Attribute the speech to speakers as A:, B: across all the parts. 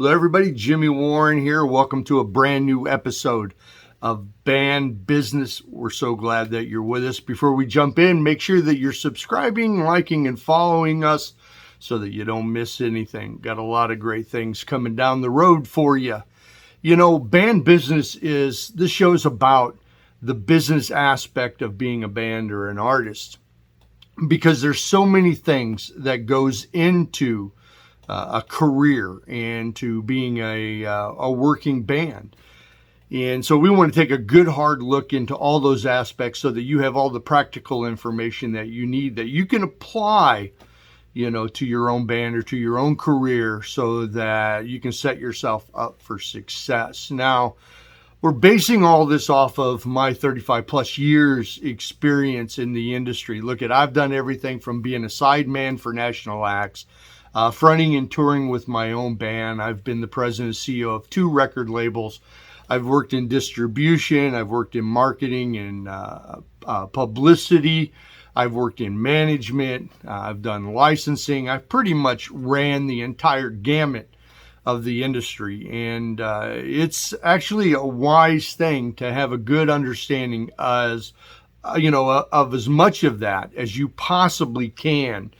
A: Hello, everybody. Jimmy Warren here. Welcome to a brand new episode of Band Business. We're so glad that you're with us. Before we jump in, make sure that you're subscribing, liking, and following us so that you don't miss anything. Got a lot of great things coming down the road for you. You know, Band Business this show is about the business aspect of being a band or an artist, because there's so many things that goes into a career and to being a working band. And so we want to take a good hard look into all those aspects so that you have all the practical information that you need, that you can apply, to your own band or to your own career so that you can set yourself up for success. Now, we're basing all this off of my 35 plus years experience in the industry. Look, I've done everything from being a sideman for national acts, fronting and touring with my own band. I've been the president and CEO of 2 record labels. I've worked in distribution. I've worked in marketing and publicity. I've worked in management. I've done licensing. I've pretty much ran the entire gamut of the industry. And it's actually a wise thing to have a good understanding of as much of that as you possibly can,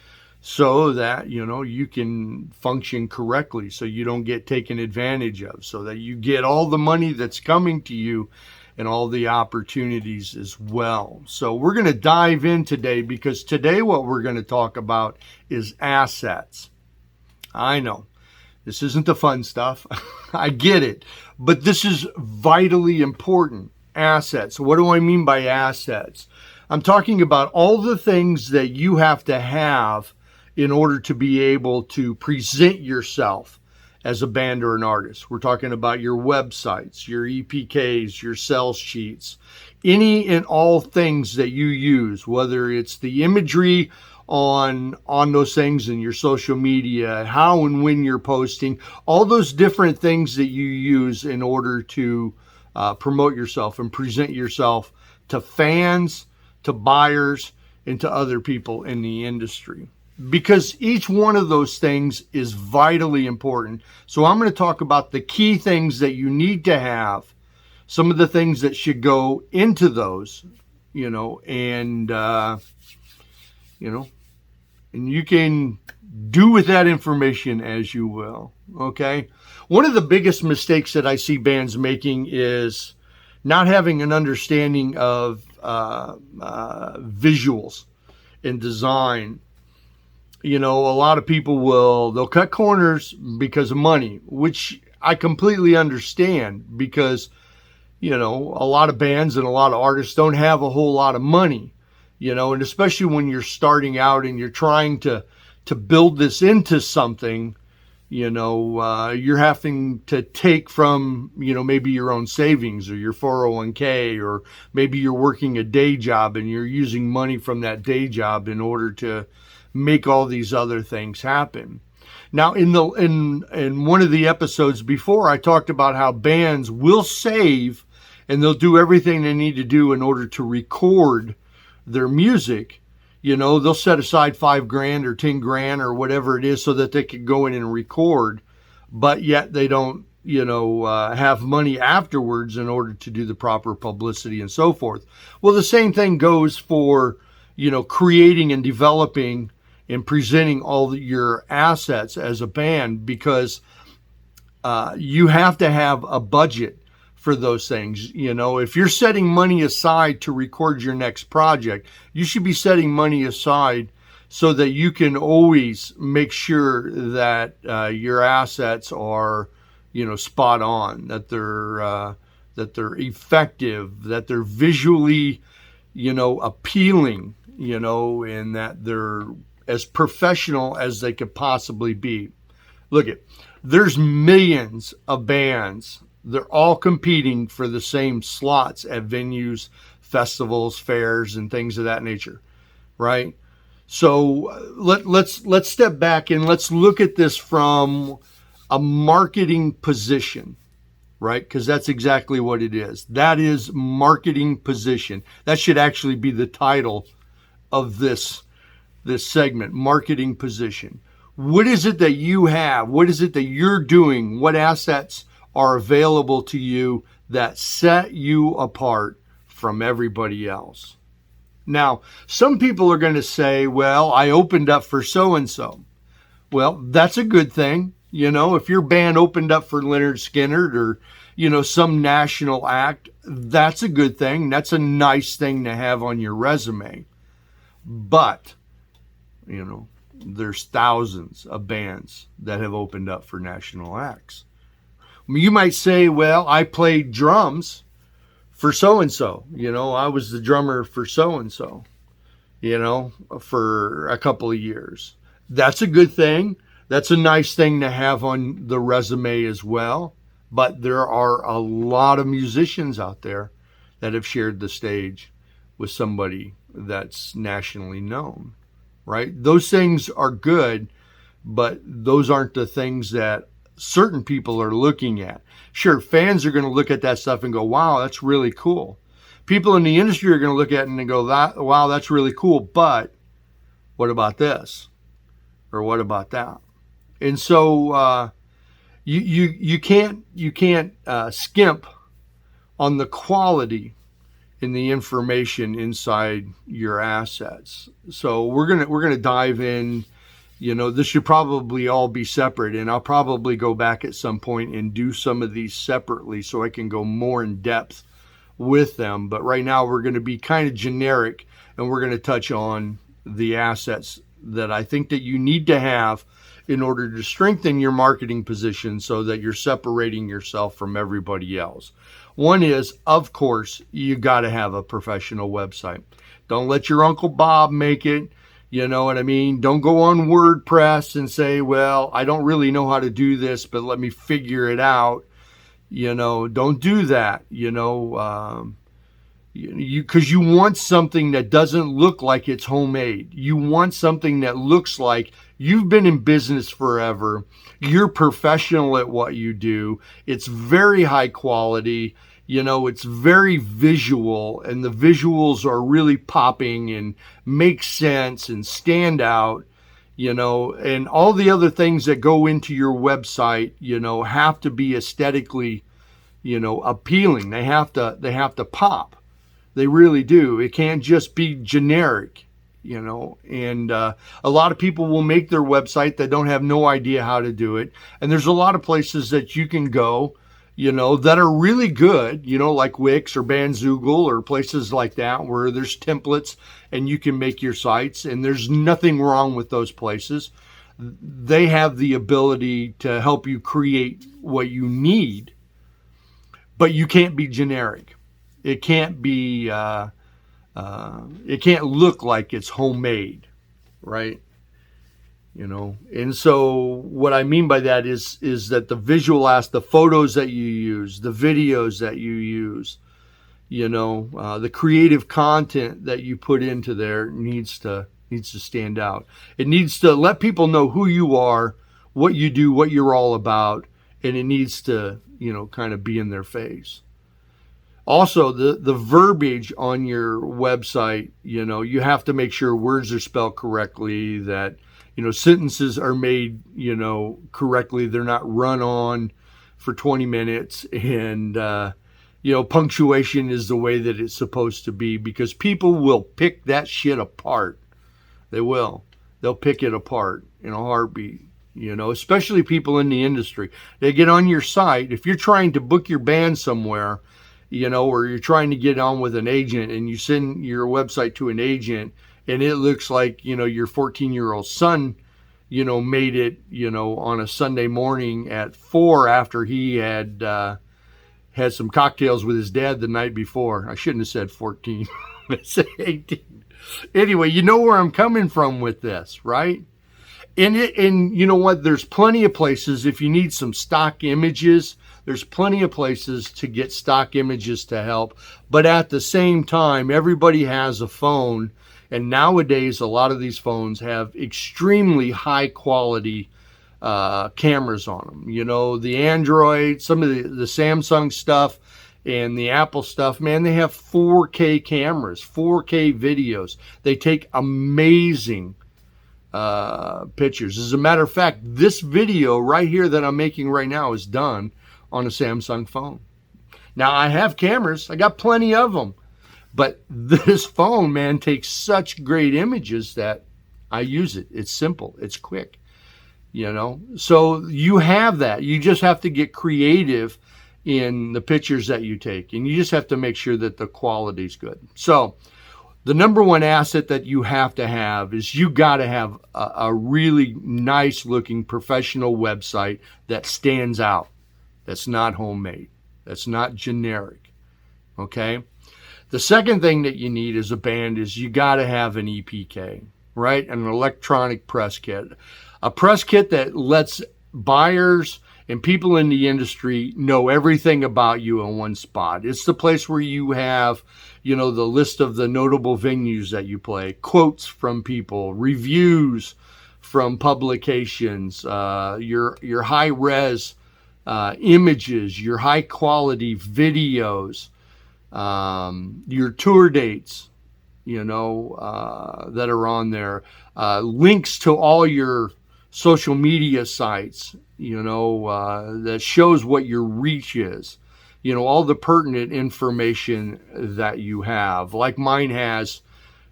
A: so that, you can function correctly, so you don't get taken advantage of, so that you get all the money that's coming to you and all the opportunities as well. So we're going to dive in today, because today what we're going to talk about is assets. I know this isn't the fun stuff. I get it, but this is vitally important. Assets. What do I mean by assets? I'm talking about all the things that you have to have in order to be able to present yourself as a band or an artist. We're talking about your websites, your EPKs, your sales sheets, any and all things that you use, whether it's the imagery on those things in your social media, how and when you're posting, all those different things that you use in order to promote yourself and present yourself to fans, to buyers, and to other people in the industry. Because each one of those things is vitally important. So I'm going to talk about the key things that you need to have, some of the things that should go into those, and you can do with that information as you will. Okay. One of the biggest mistakes that I see bands making is not having an understanding of visuals and design. A lot of people they'll cut corners because of money, which I completely understand, because, a lot of bands and a lot of artists don't have a whole lot of money, and especially when you're starting out and you're trying to build this into something, you're having to take from, maybe your own savings or your 401k, or maybe you're working a day job and you're using money from that day job in order to make all these other things happen. Now, in one of the episodes before, I talked about how bands will save and they'll do everything they need to do in order to record their music. They'll set aside $5,000 or $10,000 or whatever it is so that they can go in and record, but yet they don't, have money afterwards in order to do the proper publicity and so forth. Well, the same thing goes for, creating and developing and presenting all your assets as a band, because you have to have a budget for those things. If you're setting money aside to record your next project, you should be setting money aside so that you can always make sure that your assets are, spot on, that they're effective, that they're visually, appealing, and that they're as professional as they could possibly be. Look, there's millions of bands. They're all competing for the same slots at venues, festivals, fairs, and things of that nature, right? So let's step back and let's look at this from a marketing position, right? Because that's exactly what it is. That is marketing position. That should actually be the title of this segment, marketing position. What is it that you have? What is it that you're doing? What assets are available to you that set you apart from everybody else? Now, some people are going to say, well, I opened up for so-and-so. Well, that's a good thing. If your band opened up for Lynyrd Skynyrd or, some national act, that's a good thing. That's a nice thing to have on your resume. But, there's thousands of bands that have opened up for national acts. You might say, well, I played drums for so-and-so. I was the drummer for so-and-so, for a couple of years. That's a good thing. That's a nice thing to have on the resume as well. But there are a lot of musicians out there that have shared the stage with somebody that's nationally known, right? Those things are good, but those aren't the things that certain people are looking at. Sure, fans are going to look at that stuff and go, wow, that's really cool. People in the industry are going to look at it and go, wow, that's really cool, but what about this? Or what about that? And so you can't skimp on the quality in the information inside your assets. So we're gonna dive in. This should probably all be separate, and I'll probably go back at some point and do some of these separately so I can go more in depth with them. But right now we're going to be kind of generic, and we're going to touch on the assets that I think that you need to have in order to strengthen your marketing position so that you're separating yourself from everybody else. One is, of course, you got to have a professional website. Don't let your Uncle Bob make it. You know what I mean? Don't go on WordPress and say, well, I don't really know how to do this, but let me figure it out. Don't do that, because you want something that doesn't look like it's homemade. You want something that looks like you've been in business forever. You're professional at what you do. It's very high quality. It's very visual, and the visuals are really popping and make sense and stand out, and all the other things that go into your website, have to be aesthetically, appealing. They have to pop. They really do. It can't just be generic, and a lot of people will make their website that don't have no idea how to do it. And there's a lot of places that you can go, that are really good, like Wix or Bandzoogle or places like that where there's templates and you can make your sites, and there's nothing wrong with those places. They have the ability to help you create what you need, but you can't be generic. It can't be, it can't look like it's homemade, right? And so what I mean by that is that the visual the photos that you use, the videos that you use, the creative content that you put into there needs to stand out. It needs to let people know who you are, what you do, what you're all about, and it needs to, kind of be in their face. Also, the verbiage on your website, you have to make sure words are spelled correctly, that sentences are made, correctly. They're not run on for 20 minutes. And, punctuation is the way that it's supposed to be, because people will pick that shit apart. They will. They'll pick it apart in a heartbeat, especially people in the industry. They get on your site. If you're trying to book your band somewhere, or you're trying to get on with an agent, and you send your website to an agent, and it looks like, your 14-year-old son, made it, on a Sunday morning at 4 after he had had some cocktails with his dad the night before. I shouldn't have said 14. I said 18. Anyway, you know where I'm coming from with this, right? And you know what? There's plenty of places, if you need some stock images, there's plenty of places to get stock images to help. But at the same time, everybody has a phone. And nowadays, a lot of these phones have extremely high quality cameras on them. The Android, some of the Samsung stuff, and the Apple stuff, man, they have 4K cameras, 4K videos. They take amazing pictures. As a matter of fact, this video right here that I'm making right now is done on a Samsung phone. Now, I have cameras. I got plenty of them. But this phone, man, takes such great images that I use it. It's simple. It's quick. So you have that. You just have to get creative in the pictures that you take. And you just have to make sure that the quality's good. So the number one asset that you have to have is you got to have a really nice looking professional website that stands out. That's not homemade. That's not generic. Okay? The second thing that you need as a band is you got to have an EPK, right? An electronic press kit. A press kit that lets buyers and people in the industry know everything about you in one spot. It's the place where you have, the list of the notable venues that you play, quotes from people, reviews from publications, your high res images, your high quality videos, your tour dates, that are on there, links to all your social media sites, that shows what your reach is, all the pertinent information that you have, like mine has,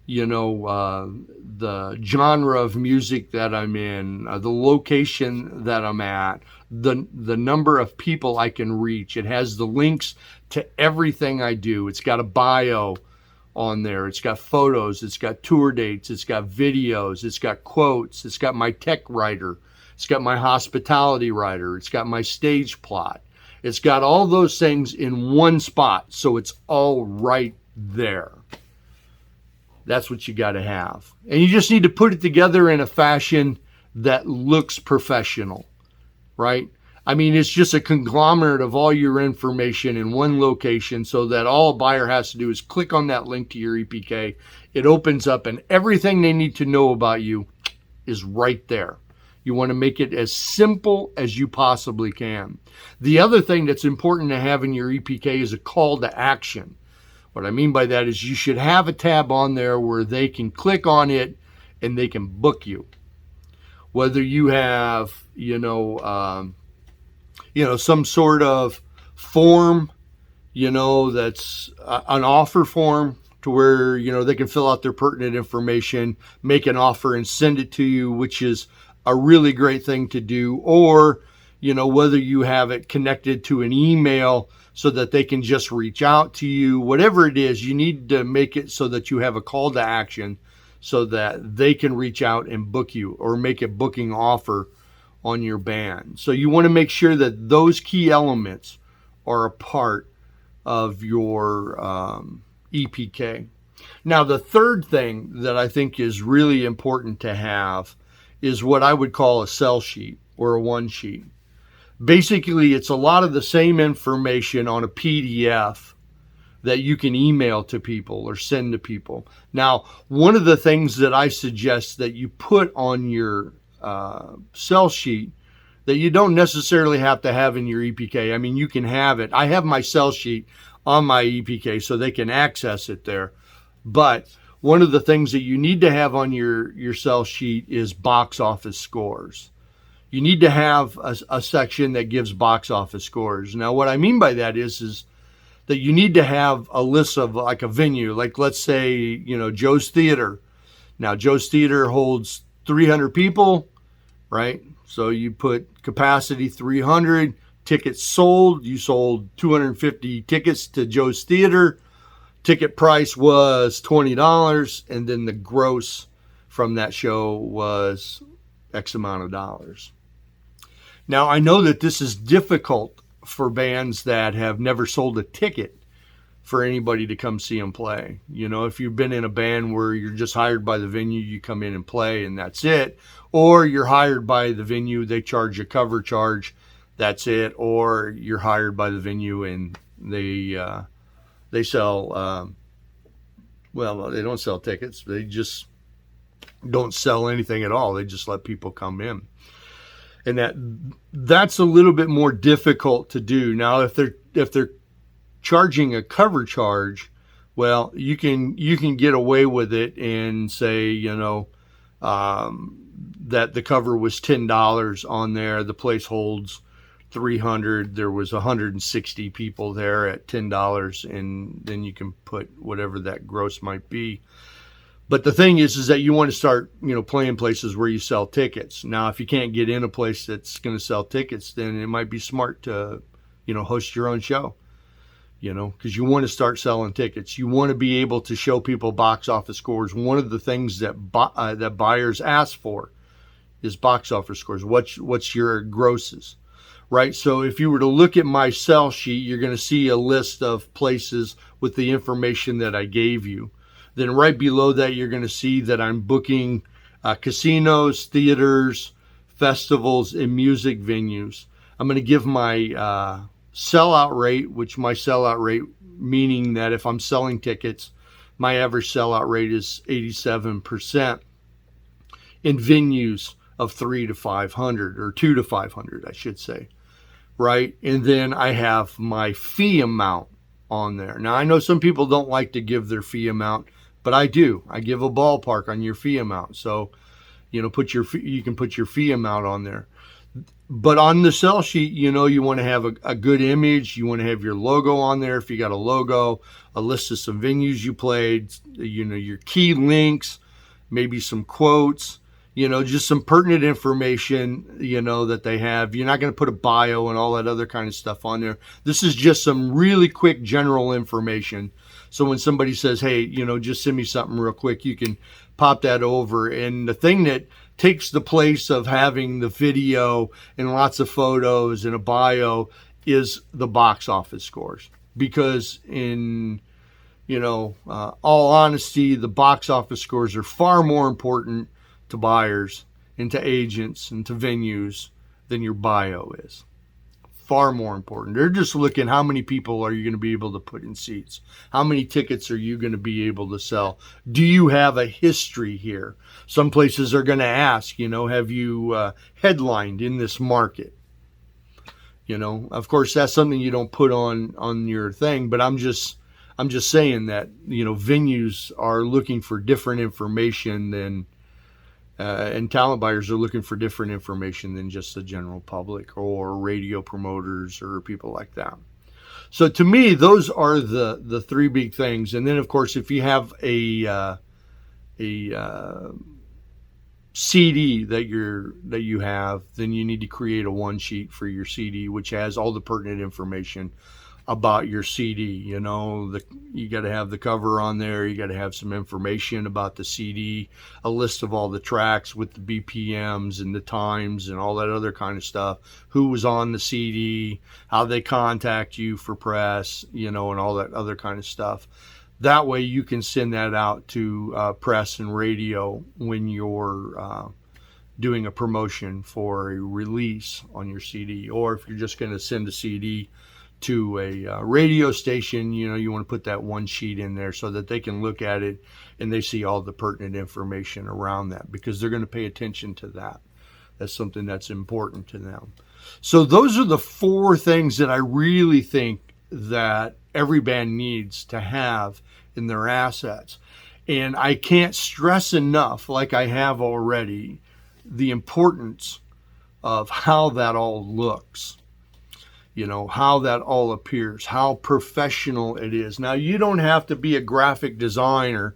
A: the genre of music that I'm in, the location that I'm at, the number of people I can reach. It has the links to everything I do. It's got a bio on there. It's got photos. It's got tour dates. It's got videos. It's got quotes. It's got my tech writer. It's got my hospitality writer. It's got my stage plot. It's got all those things in one spot. So it's all right there. That's what you got to have. And you just need to put it together in a fashion that looks professional, right? I mean, it's just a conglomerate of all your information in one location so that all a buyer has to do is click on that link to your EPK. It opens up and everything they need to know about you is right there. You want to make it as simple as you possibly can. The other thing that's important to have in your EPK is a call to action. What I mean by that is you should have a tab on there where they can click on it and they can book you. Whether you have, some sort of form, that's an offer form to where, they can fill out their pertinent information, make an offer and send it to you, which is a really great thing to do. Or, whether you have it connected to an email so that they can just reach out to you, whatever it is, you need to make it so that you have a call to action so that they can reach out and book you or make a booking offer on your band. So you want to make sure that those key elements are a part of your EPK. Now, the third thing that I think is really important to have is what I would call a sell sheet or a one sheet. Basically, it's a lot of the same information on a PDF that you can email to people or send to people. Now, one of the things that I suggest that you put on your sell sheet that you don't necessarily have to have in your EPK. I mean, you can have it. I have my sell sheet on my EPK so they can access it there. But one of the things that you need to have on your sell sheet is box office scores. You need to have a section that gives box office scores. Now, what I mean by that is that you need to have a list of like a venue, like let's say, Joe's Theater. Now, Joe's Theater holds 300 people, right? So you put capacity 300, tickets sold. You sold 250 tickets to Joe's Theater. Ticket price was $20, and then the gross from that show was X amount of dollars. Now, I know that this is difficult for bands that have never sold a ticket for anybody to come see them play. If you've been in a band where you're just hired by the venue, you come in and play and that's it. Or you're hired by the venue, they charge a cover charge, that's it. Or you're hired by the venue and they sell, they don't sell tickets. They just don't sell anything at all. They just let people come in. And that's a little bit more difficult to do. Now, if they're charging a cover charge, well, you can get away with it and say, that the cover was $10 on there. The place holds 300. There was 160 people there at $10, and then you can put whatever that gross might be. But the thing is that you want to start, playing places where you sell tickets. Now, if you can't get in a place that's going to sell tickets, then it might be smart to, host your own show, because you want to start selling tickets. You want to be able to show people box office scores. One of the things that that buyers ask for is box office scores. What's your grosses, right? So if you were to look at my sell sheet, you're going to see a list of places with the information that I gave you. Then right below that, you're going to see that I'm booking casinos, theaters, festivals, and music venues. I'm going to give my sellout rate, which my sellout rate, meaning that if I'm selling tickets, my average sellout rate is 87% in venues of 3 to 500 or 2 to 500, I should say, right? And then I have my fee amount on there. Now, I know some people don't like to give their fee amount, but I do. I give a ballpark on your fee amount. So, you can put your fee amount on there. But on the sell sheet, you want to have a good image. You want to have your logo on there. If you got a logo, a list of some venues you played, your key links, maybe some quotes, just some pertinent information, that they have. You're not going to put a bio and all that other kind of stuff on there. This is just some really quick general information. So when somebody says, hey, just send me something real quick, you can pop that over. And the thing that takes the place of having the video and lots of photos and a bio is the box office scores. Because in, all honesty, the box office scores are far more important to buyers and to agents and to venues than your bio is. Far more important. They're just looking, how many people are you going to be able to put in seats? How many tickets are you going to be able to sell? Do you have a history here? Some places are going to ask, have you headlined in this market? Of course, that's something you don't put on your thing, but I'm just saying that, venues are looking for different information than and talent buyers are looking for different information than just the general public or radio promoters or people like that. So to me, those are the three big things. And then, of course, if you have a CD that you have, then you need to create a one sheet for your CD, which has all the pertinent information about your CD. You got to have the cover on there. You got to have some information about the CD, a list of all the tracks with the BPMs and the times and all that other kind of stuff, who was on the CD, how they contact you for press, and all that other kind of stuff. That way you can send that out to press and radio when you're doing a promotion for a release on your CD, or if you're just going to send a CD to a radio station, you want to put that one sheet in there so that they can look at it and they see all the pertinent information around that, because they're going to pay attention to that. That's something that's important to them. So those are the four things that I really think that every band needs to have in their assets. And I can't stress enough, like I have already, the importance of how that all looks. How that all appears, how professional it is. Now, you don't have to be a graphic designer,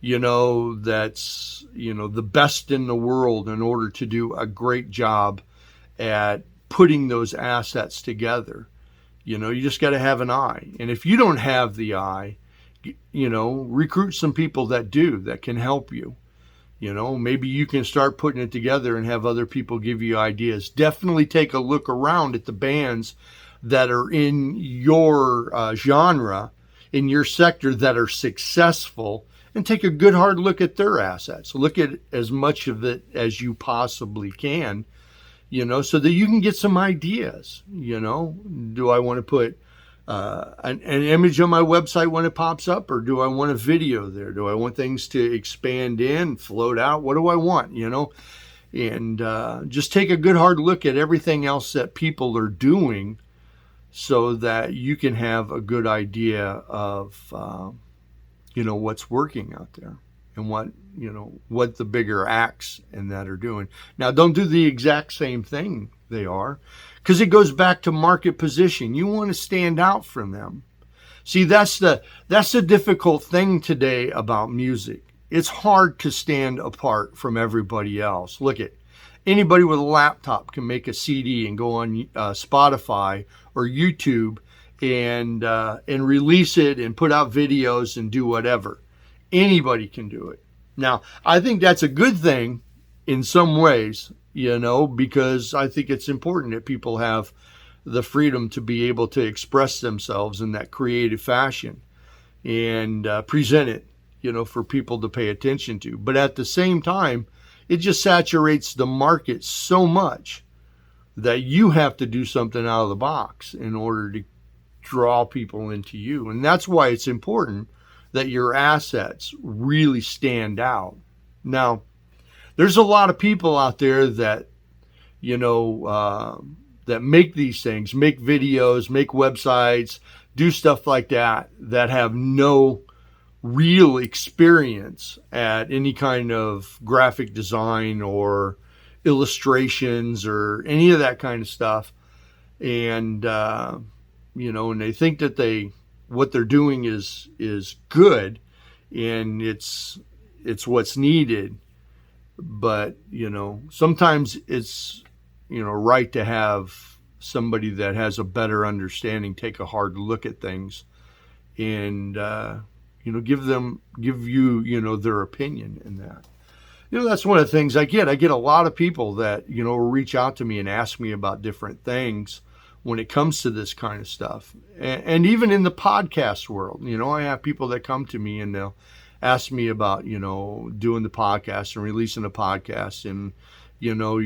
A: that's, the best in the world in order to do a great job at putting those assets together. You just got to have an eye. And if you don't have the eye, recruit some people that do, that can help you. Maybe you can start putting it together and have other people give you ideas. Definitely take a look around at the bands that are in your genre, in your sector, that are successful, and take a good hard look at their assets. Look at as much of it as you possibly can, so that you can get some ideas. Do I want to put an image on my website when it pops up, or do I want a video there? Do I want things to expand in, float out? What do I want, And just take a good hard look at everything else that people are doing so that you can have a good idea of, what's working out there. and what the bigger acts and that are doing. Now, don't do the exact same thing they are, because it goes back to market position. You want to stand out from them. See, that's the difficult thing today about music. It's hard to stand apart from everybody else. Look at anybody with a laptop can make a CD and go on Spotify or YouTube and release it and put out videos and do whatever. Anybody can do it. Now, I think that's a good thing in some ways, because I think it's important that people have the freedom to be able to express themselves in that creative fashion and present it, for people to pay attention to. But at the same time, it just saturates the market so much that you have to do something out of the box in order to draw people into you. And that's why it's important that your assets really stand out. Now, there's a lot of people out there that, that make these things, make videos, make websites, do stuff like that have no real experience at any kind of graphic design or illustrations or any of that kind of stuff. And, and they think that what they're doing is good and it's what's needed. But, sometimes it's, right to have somebody that has a better understanding take a hard look at things and, give you, their opinion in that. That's one of the things I get. I get a lot of people that, reach out to me and ask me about different things when it comes to this kind of stuff. And even in the podcast world, I have people that come to me and they'll ask me about, doing the podcast and releasing a podcast and, your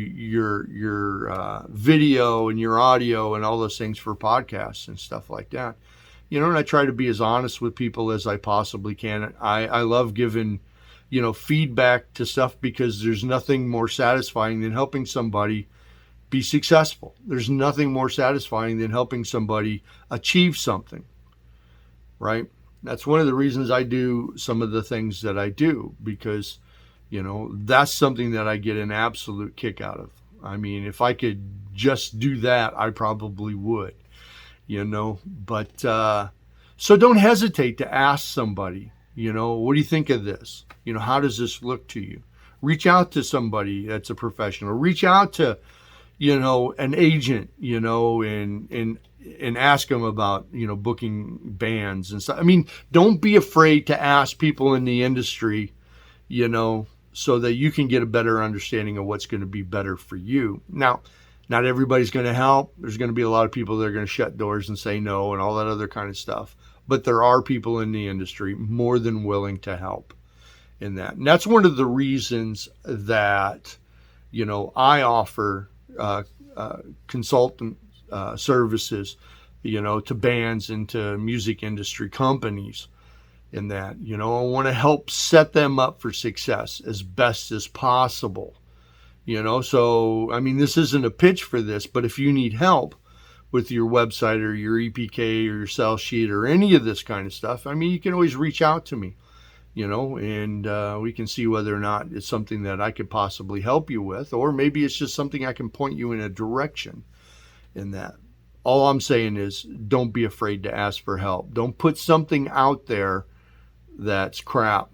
A: video and your audio and all those things for podcasts and stuff like that. And I try to be as honest with people as I possibly can. I love giving, feedback to stuff because there's nothing more satisfying than helping somebody be successful. There's nothing more satisfying than helping somebody achieve something, right? That's one of the reasons I do some of the things that I do, because, that's something that I get an absolute kick out of. I mean, if I could just do that, I probably would, but, so don't hesitate to ask somebody, what do you think of this? How does this look to you? Reach out to somebody that's a professional. Reach out to, an agent, and ask them about, booking bands and stuff. I mean, don't be afraid to ask people in the industry, so that you can get a better understanding of what's going to be better for you. Now, not everybody's going to help. There's going to be a lot of people that are going to shut doors and say no and all that other kind of stuff. But there are people in the industry more than willing to help in that. And that's one of the reasons that, I offer consultant services, to bands and to music industry companies in that, I want to help set them up for success as best as possible. So, I mean, this isn't a pitch for this, but if you need help with your website or your EPK or your sales sheet or any of this kind of stuff, I mean, you can always reach out to me, and we can see whether or not it's something that I could possibly help you with, or maybe it's just something I can point you in a direction in that. All I'm saying is don't be afraid to ask for help. Don't put something out there that's crap,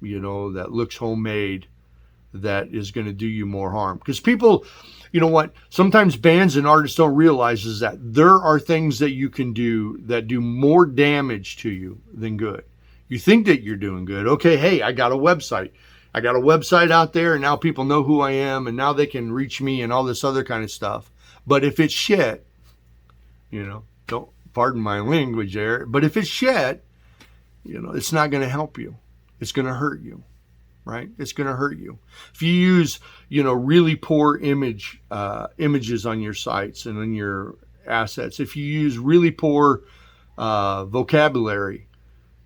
A: that looks homemade, that is going to do you more harm. Because people, sometimes bands and artists don't realize is that there are things that you can do that do more damage to you than good. You think that you're doing good. Okay, hey, I got a website. I got a website out there, and now people know who I am, and now they can reach me and all this other kind of stuff. But if it's shit, don't, pardon my language there, but if it's shit, it's not going to help you. It's going to hurt you, right? It's going to hurt you. If you use, really poor images on your sites and on your assets, if you use really poor vocabulary,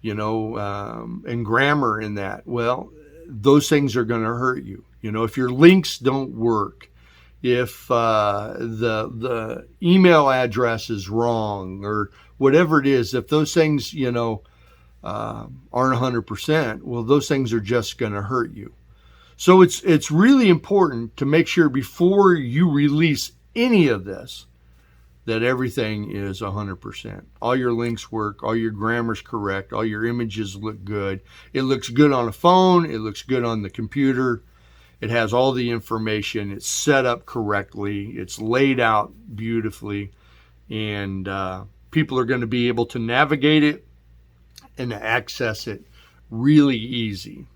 A: and grammar in that, well, those things are going to hurt you. If your links don't work, if the email address is wrong or whatever it is, if those things, aren't 100%, well, those things are just going to hurt you. So it's really important to make sure before you release any of this that everything is 100%. All your links work, all your grammar's correct, all your images look good. It looks good on a phone, it looks good on the computer. It has all the information, it's set up correctly, it's laid out beautifully, and people are going to be able to navigate it and access it really easy.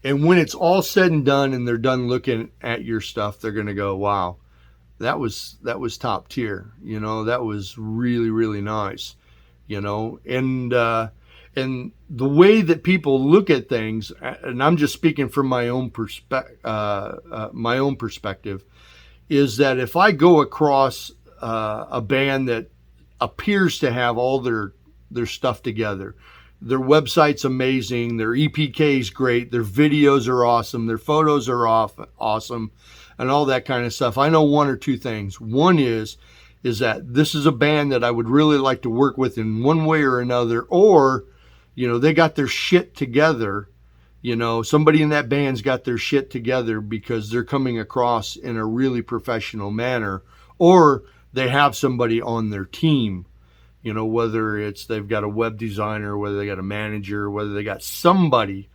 A: And when it's all said and done and they're done looking at your stuff, they're going to go, wow, that was top tier. You know, that was really, really nice. You know, and the way that people look at things, and I'm just speaking from my own perspective, is that if I go across a band that appears to have all their stuff together, their website's amazing, their EPK is great, their videos are awesome, their photos are awesome, and all that kind of stuff, I know one or two things. One is that this is a band that I would really like to work with in one way or another, or, you know, they got their shit together. You know, somebody in that band's got their shit together because they're coming across in a really professional manner, or they have somebody on their team. You know, whether it's they've got a web designer, whether they got a manager, whether they got somebody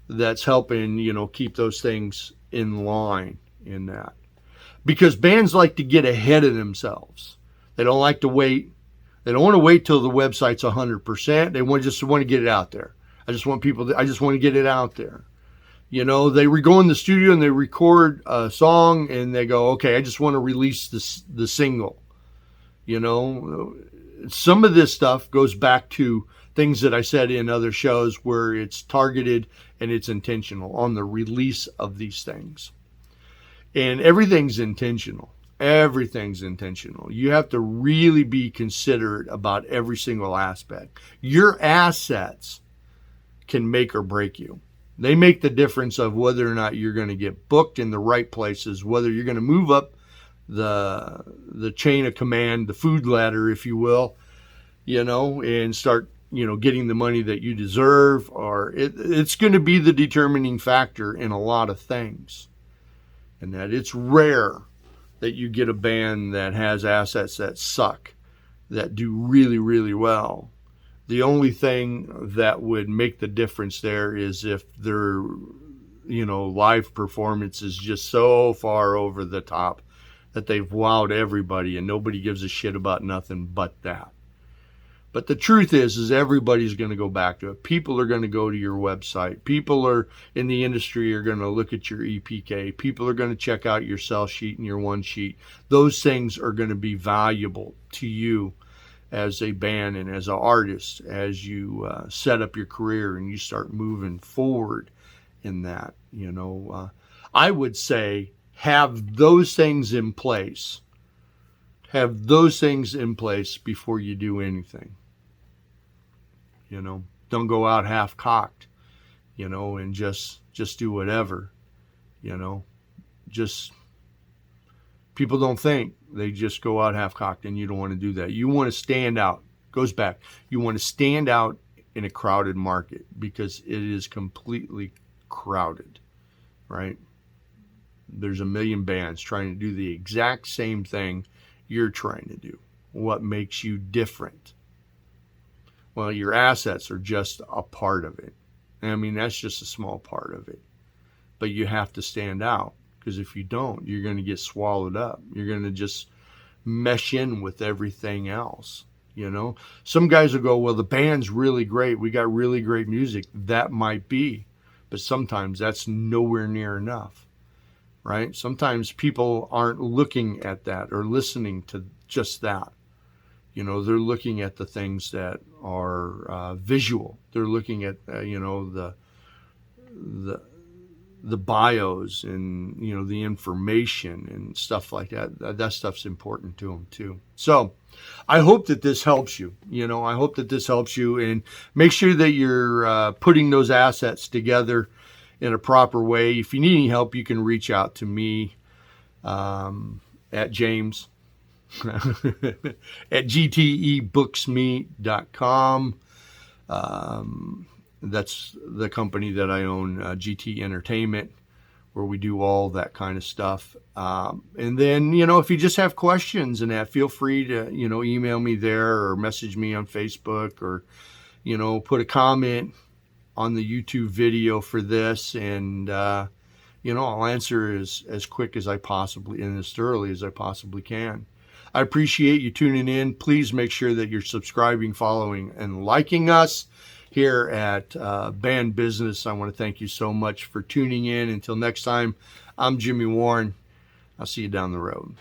A: that's helping, you know, keep those things in line in that. Because bands like to get ahead of themselves. They don't like to wait. They don't want to wait till the website's 100%. They just want to get it out there. I just want to get it out there. You know, they go in the studio and they record a song and they go, okay, I just want to release the single. You know, some of this stuff goes back to things that I said in other shows where it's targeted and it's intentional on the release of these things. And everything's intentional. Everything's intentional. You have to really be considerate about every single aspect. Your assets can make or break you. They make the difference of whether or not you're going to get booked in the right places, whether you're going to move up the chain of command, the food ladder, if you will, you know, and start, you know, getting the money that you deserve, or it's going to be the determining factor in a lot of things. And that it's rare that you get a band that has assets that suck, that do really, really well. The only thing that would make the difference there is if their, you know, live performance is just so far over the top that they've wowed everybody and nobody gives a shit about nothing but that. But the truth is everybody's going to go back to it. People are going to go to your website. People are in the industry are going to look at your EPK. People are going to check out your sell sheet and your one sheet. Those things are going to be valuable to you as a band and as an artist as you set up your career and you start moving forward in that. You know, I would say have those things in place. Have those things in place before you do anything. You know, don't go out half-cocked, you know, and just do whatever, you know. Just, people don't think. They just go out half-cocked, and you don't want to do that. You want to stand out. Goes back. You want to stand out in a crowded market because it is completely crowded, right? There's a million bands trying to do the exact same thing you're trying to do. What makes you different? Well, your assets are just a part of it. I mean, that's just a small part of it. But you have to stand out, because if you don't, you're going to get swallowed up. You're going to just mesh in with everything else. You know, some guys will go, well, the band's really great. We got really great music. That might be, but sometimes that's nowhere near enough, right? Sometimes people aren't looking at that or listening to just that. You know, they're looking at the things that are visual. They're looking at, you know, the bios and, you know, the information and stuff like that. That stuff's important to them too. So I hope that this helps you. You know, I hope that this helps you, and make sure that you're putting those assets together in a proper way. If you need any help, you can reach out to me at James at gtebooksme.com. That's the company that I own, GT Entertainment, where we do all that kind of stuff. And then, if you just have questions and that, feel free to, email me there or message me on Facebook, or, put a comment on the YouTube video for this. And, I'll answer as quick as I possibly, and as thoroughly as I possibly can. I appreciate you tuning in. Please make sure that you're subscribing, following, and liking us here at Band Business. I want to thank you so much for tuning in. Until next time, I'm Jimmy Warren. I'll see you down the road.